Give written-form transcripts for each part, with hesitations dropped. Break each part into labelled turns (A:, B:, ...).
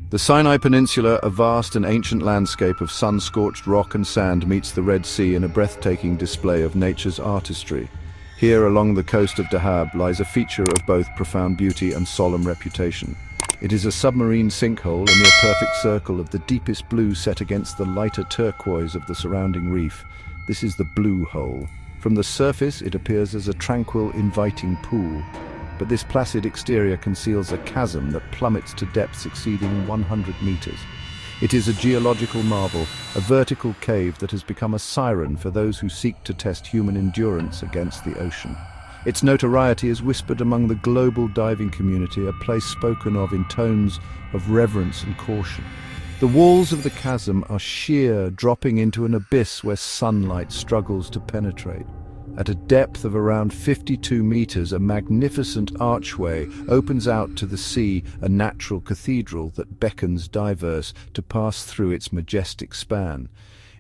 A: The Sinai Peninsula, a vast and ancient landscape of sun-scorched rock and sand, meets the Red Sea in a breathtaking display of nature's artistry. Here, along the coast of Dahab, lies a feature of both profound beauty and solemn reputation. It is a submarine sinkhole, a near-perfect circle of the deepest blue set against the lighter turquoise of the surrounding reef. This is the Blue Hole. From the surface, it appears as a tranquil, inviting pool. But this placid exterior conceals a chasm that plummets to depths exceeding 100 meters. It is a geological marvel, a vertical cave that has become a siren for those who seek to test human endurance against the ocean. Its notoriety is whispered among the global diving community, a place spoken of in tones of reverence and caution. The walls of the chasm are sheer, dropping into an abyss where sunlight struggles to penetrate. At a depth of around 52 meters, a magnificent archway opens out to the sea, a natural cathedral that beckons divers to pass through its majestic span.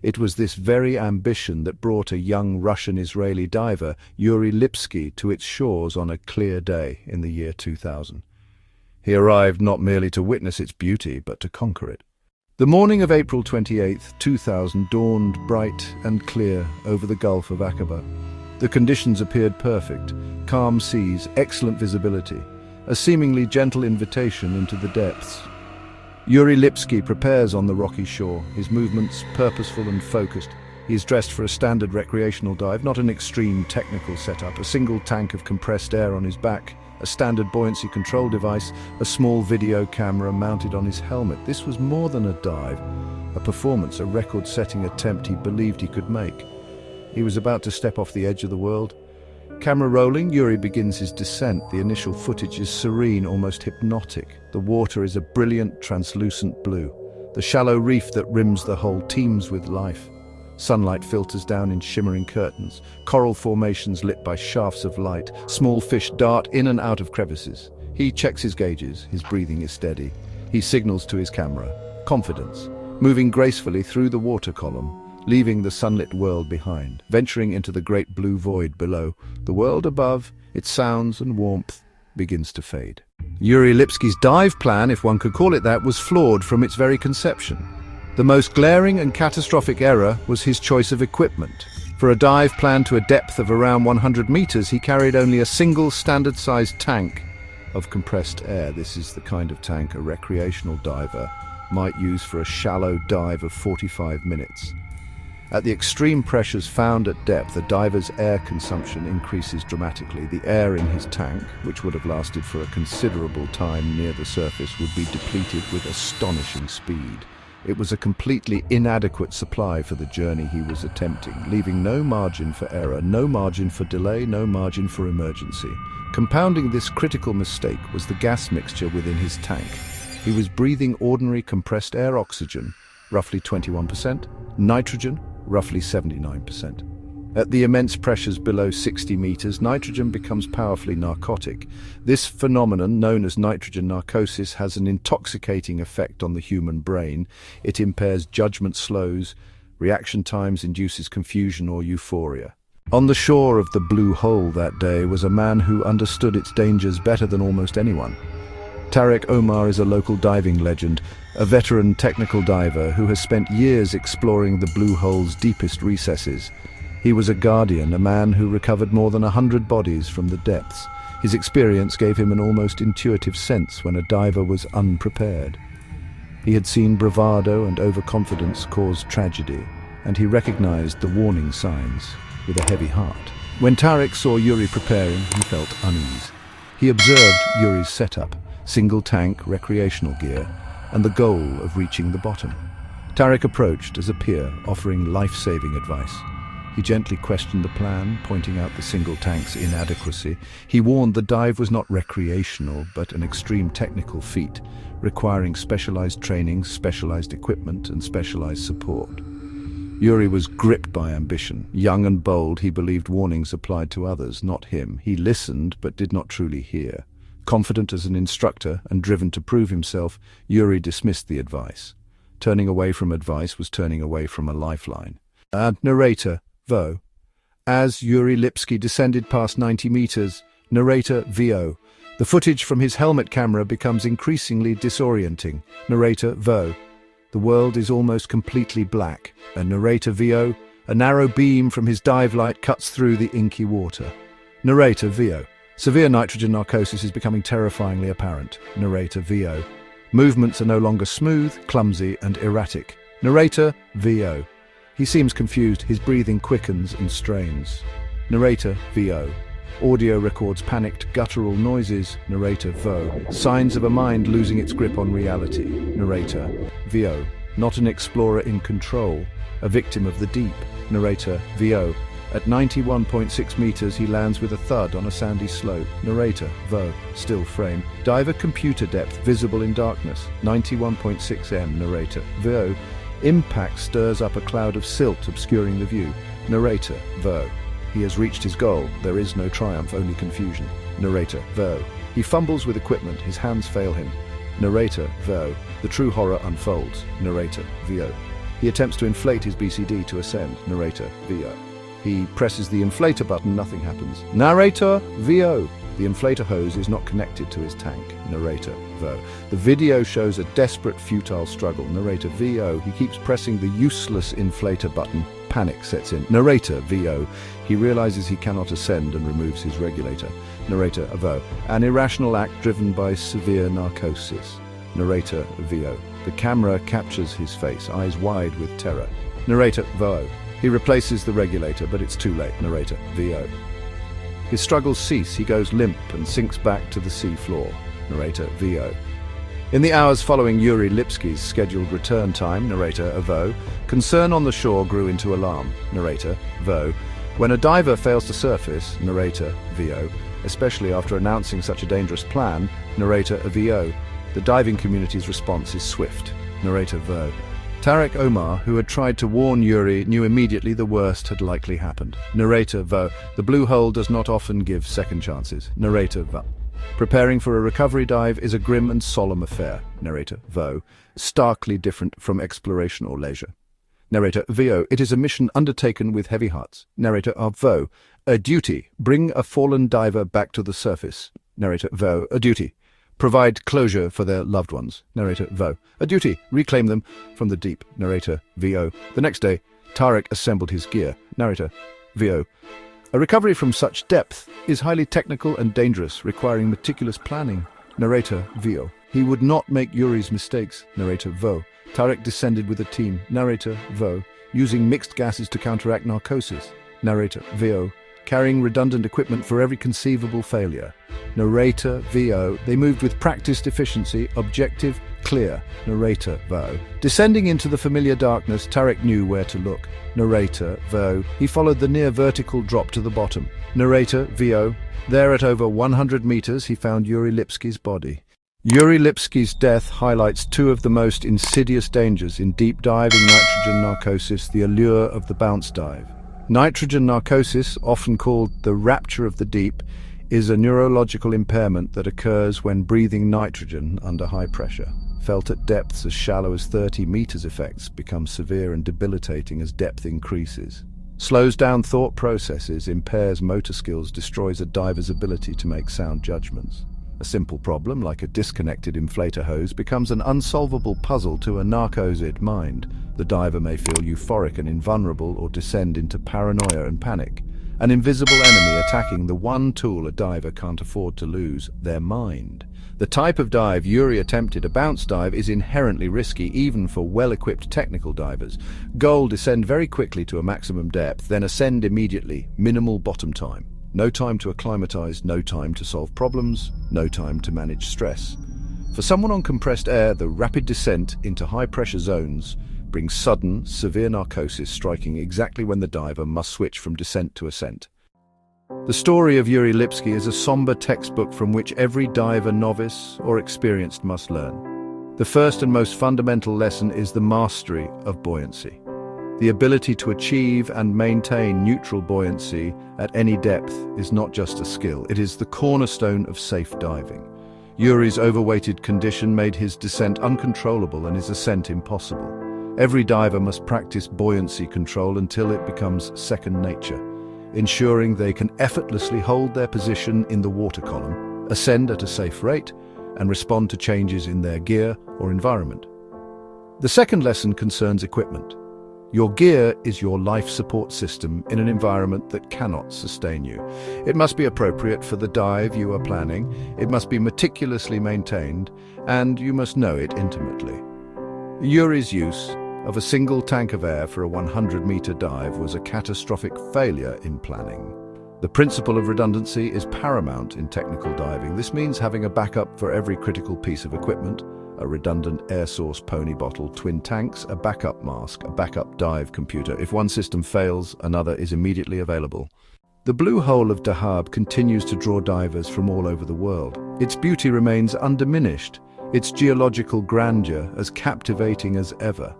A: It was this very ambition that brought a young Russian-Israeli diver, Yuri Lipski, to its shores on a clear day in the year 2000. He arrived not merely to witness its beauty, but to conquer it. The morning of April 28, 2000 dawned bright and clear over the Gulf of Aqaba. The conditions appeared perfect: calm seas, excellent visibility, a seemingly gentle invitation into the depths. Yuri Lipski prepares on the rocky shore, his movements purposeful and focused. He is dressed for a standard recreational dive, not an extreme technical setup. A single tank of compressed air on his back, a standard buoyancy control device, a small video camera mounted on his helmet. This was more than a dive, a performance, a record-setting attempt he believed he could make. He was about to step off the edge of the world. Camera rolling, Yuri begins his descent. The initial footage is serene, almost hypnotic. The water is a brilliant, translucent blue. The shallow reef that rims the hole teems with life. Sunlight filters down in shimmering curtains, coral formations lit by shafts of light. Small fish dart in and out of crevices. He checks his gauges, his breathing is steady. He signals to his camera. Confidence. Moving gracefully through the water column, leaving the sunlit world behind, venturing into the great blue void below. The world above, its sounds and warmth, begins to fade. Yuri Lipski's dive plan, if one could call it that, was flawed from its very conception. The most glaring and catastrophic error was his choice of equipment. For a dive planned to a depth of around 100 meters, he carried only a single standard-sized tank of compressed air. This is the kind of tank a recreational diver might use for a shallow dive of 45 minutes. At the extreme pressures found at depth, a diver's air consumption increases dramatically. The air in his tank, which would have lasted for a considerable time near the surface, would be depleted with astonishing speed. It was a completely inadequate supply for the journey he was attempting, leaving no margin for error, no margin for delay, no margin for emergency. Compounding this critical mistake was the gas mixture within his tank. He was breathing ordinary compressed air oxygen, roughly 21%, nitrogen, roughly 79%. At the immense pressures below 60 meters, nitrogen becomes powerfully narcotic. This phenomenon, known as nitrogen narcosis, has an intoxicating effect on the human brain. It impairs judgment, slows reaction times, induces confusion or euphoria. On the shore of the Blue Hole that day was a man who understood its dangers better than almost anyone. Tarek Omar is a local diving legend, a veteran technical diver who has spent years exploring the Blue Hole's deepest recesses. He was a guardian, a man who recovered more than 100 bodies from the depths. His experience gave him an almost intuitive sense when a diver was unprepared. He had seen bravado and overconfidence cause tragedy, and he recognized the warning signs with a heavy heart. When Tarek saw Yuri preparing, he felt unease. He observed Yuri's setup, single tank recreational gear, and the goal of reaching the bottom. Tarek approached as a peer, offering life-saving advice. He gently questioned the plan, pointing out the single tank's inadequacy. He warned the dive was not recreational, but an extreme technical feat, requiring specialized training, specialized equipment, and specialized support. Yuri was gripped by ambition. Young and bold, he believed warnings applied to others, not him. He listened, but did not truly hear. Confident as an instructor and driven to prove himself, Yuri dismissed the advice. Turning away from advice was turning away from a lifeline. Narrator, VO. As Yuri Lipski descended past 90 meters, narrator, VO. The footage from his helmet camera becomes increasingly disorienting. Narrator Vo. The world is almost completely black. And narrator Vo. A narrow beam from his dive light cuts through the inky water. Narrator Vo. Severe nitrogen narcosis is becoming terrifyingly apparent. Narrator Vo. Movements are no longer smooth, clumsy, and erratic. Narrator Vo. He seems confused, his breathing quickens and strains. Narrator Vo. Audio records panicked, guttural noises. Narrator Vo. Signs of a mind losing its grip on reality. Narrator Vo. Not an explorer in control, a victim of the deep. Narrator Vo. At 91.6 meters, he lands with a thud on a sandy slope. Narrator Vo. Still frame. Diver computer depth visible in darkness. 91.6 m. Narrator Vo. Impact stirs up a cloud of silt obscuring the view. Narrator Vo. He has reached his goal. There is no triumph, only confusion. Narrator Vo. He fumbles with equipment. His hands fail him. Narrator Vo. The true horror unfolds. Narrator Vo. He attempts to inflate his BCD to ascend. Narrator Vo. He presses the inflator button. Nothing happens. Narrator Vo. The inflator hose is not connected to his tank. Narrator Vo. The video shows a desperate, futile struggle. Narrator Vo. He keeps pressing the useless inflator button. Panic sets in. Narrator Vo. He realizes he cannot ascend and removes his regulator. Narrator Vo. An irrational act driven by severe narcosis. Narrator Vo. The camera captures his face, eyes wide with terror. Narrator Vo. He replaces the regulator, but it's too late. Narrator Vo. His struggles cease, he goes limp and sinks back to the sea floor. Narrator Vo. In the hours following Yuri Lipski's scheduled return time, narrator Vo, concern on the shore grew into alarm. Narrator Vo. When a diver fails to surface, narrator Vo, especially after announcing such a dangerous plan, narrator Vo, the diving community's response is swift. Narrator Vo. Tarek Omar, who had tried to warn Yuri, knew immediately the worst had likely happened. Narrator Vo. The blue hole does not often give second chances. Narrator Vo. Preparing for a recovery dive is a grim and solemn affair. Narrator Vo. Starkly different from exploration or leisure. Narrator Vo. It is a mission undertaken with heavy hearts. Narrator Vo. A duty. Bring a fallen diver back to the surface. Narrator Vo. A duty. Provide closure for their loved ones. Narrator Vo. A duty. Reclaim them from the deep. Narrator Vo. The next day, Tarek assembled his gear. Narrator Vo. A recovery from such depth is highly technical and dangerous, requiring meticulous planning. Narrator Vo. He would not make Yuri's mistakes. Narrator Vo. Tarek descended with a team. Narrator Vo. Using mixed gases to counteract narcosis. Narrator Vo. Carrying redundant equipment for every conceivable failure. Narrator Vo. They moved with practiced efficiency, objective, clear. Narrator Vo. Descending into the familiar darkness, Tarek knew where to look. Narrator Vo. He followed the near vertical drop to the bottom. Narrator Vo. There at over 100 meters, he found Yuri Lipski's body. Yuri Lipski's death highlights two of the most insidious dangers in deep diving nitrogen narcosis, the allure of the bounce dive. Nitrogen narcosis, often called the rapture of the deep, is a neurological impairment that occurs when breathing nitrogen under high pressure. Felt at depths as shallow as 30 meters, effects become severe and debilitating as depth increases. Slows down thought processes, impairs motor skills, destroys a diver's ability to make sound judgments. A simple problem, like a disconnected inflator hose, becomes an unsolvable puzzle to a narcosid mind. The diver may feel euphoric and invulnerable or descend into paranoia and panic. An invisible enemy attacking the one tool a diver can't afford to lose, their mind. The type of dive Yuri attempted, a bounce dive, is inherently risky even for well-equipped technical divers. Goal: descend very quickly to a maximum depth, then ascend immediately, minimal bottom time. No time to acclimatize, no time to solve problems, no time to manage stress. For someone on compressed air, the rapid descent into high-pressure zones brings sudden, severe narcosis, striking exactly when the diver must switch from descent to ascent. The story of Yuri Lipski is a somber textbook from which every diver, novice or experienced, must learn. The first and most fundamental lesson is the mastery of buoyancy. The ability to achieve and maintain neutral buoyancy at any depth is not just a skill, it is the cornerstone of safe diving. Yuri's overweighted condition made his descent uncontrollable and his ascent impossible. Every diver must practice buoyancy control until it becomes second nature, ensuring they can effortlessly hold their position in the water column, ascend at a safe rate, and respond to changes in their gear or environment. The second lesson concerns equipment. Your gear is your life support system in an environment that cannot sustain you. It must be appropriate for the dive you are planning, it must be meticulously maintained, and you must know it intimately. Yuri's use of a single tank of air for a 100-meter dive was a catastrophic failure in planning. The principle of redundancy is paramount in technical diving. This means having a backup for every critical piece of equipment: a redundant air source pony bottle, twin tanks, a backup mask, a backup dive computer. If one system fails, another is immediately available. The blue hole of Dahab continues to draw divers from all over the world. Its beauty remains undiminished, its geological grandeur as captivating as ever.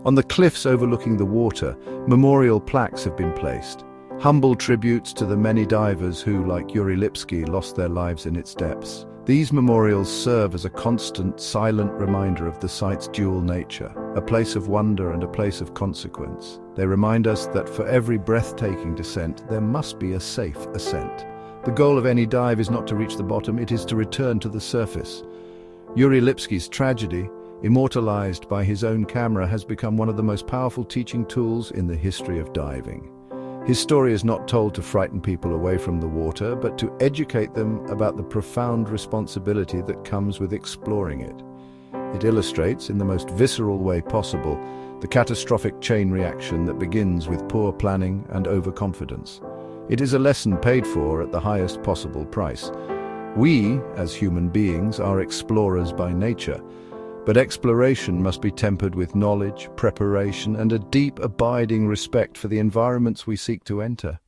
A: On the cliffs overlooking the water, memorial plaques have been placed, humble tributes to the many divers who, like Yuri Lipski, lost their lives in its depths. These memorials serve as a constant, silent reminder of the site's dual nature, a place of wonder and a place of consequence. They remind us that for every breathtaking descent, there must be a safe ascent. The goal of any dive is not to reach the bottom, it is to return to the surface. Yuri Lipski's tragedy, immortalized by his own camera, has become one of the most powerful teaching tools in the history of diving. His story is not told to frighten people away from the water, but to educate them about the profound responsibility that comes with exploring it. It illustrates, in the most visceral way possible, the catastrophic chain reaction that begins with poor planning and overconfidence. It is a lesson paid for at the highest possible price. We, as human beings, are explorers by nature, but exploration must be tempered with knowledge, preparation, and a deep, abiding respect for the environments we seek to enter.